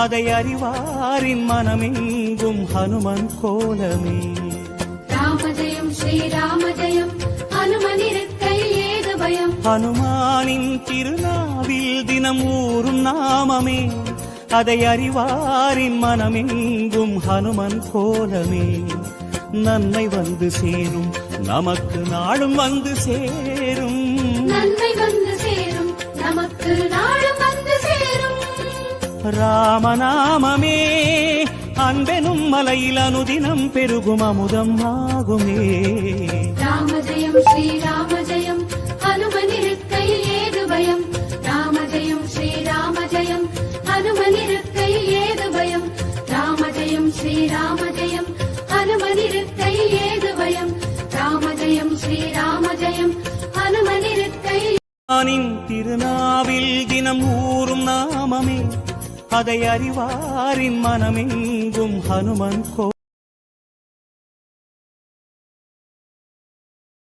அதை அறிவாரின் மனமெங்கும் ஹனுமன் கோலமே. ராமஜயம் ஸ்ரீராமஜயம் ஹனுமனிருக்கையில் ஏது பயம். ஹனுமானின் திருநாவில் தினம் ஊறும் நாமமே, அதை அறிவாரின் மனமெங்கும் ஹனுமன் கோலமே. நன்மை வந்து சேரும் நமக்கு நாளும் வந்து சேரும், நன்மை வந்து சேரும் நமக்கு நாளும் வந்து சேரும். ராமநாமமே அன்பெனும் மலையில் அனுதினம் பெருகும் அமுதம் ஆகுமே. ராமஜயம் ஸ்ரீராமஜயம் ஹனுமனிருக்கையில் ஏது பயம். ராமஜயம் ஸ்ரீராமஜயம் ஹனுமனிருக்கையில் ஏது பயம். ராமஜயம் ஸ்ரீராமஜயம் ஹனுமனிருக்கையில் ஏது பயம். ராமஜயம் ஸ்ரீராமஜயம் ஹனுமனிருக்கையில். திருநாவில் தினம் ஊறும் நாமமே, அதை அறிவாரின் மனமெங்கும் ஹனுமன் கோ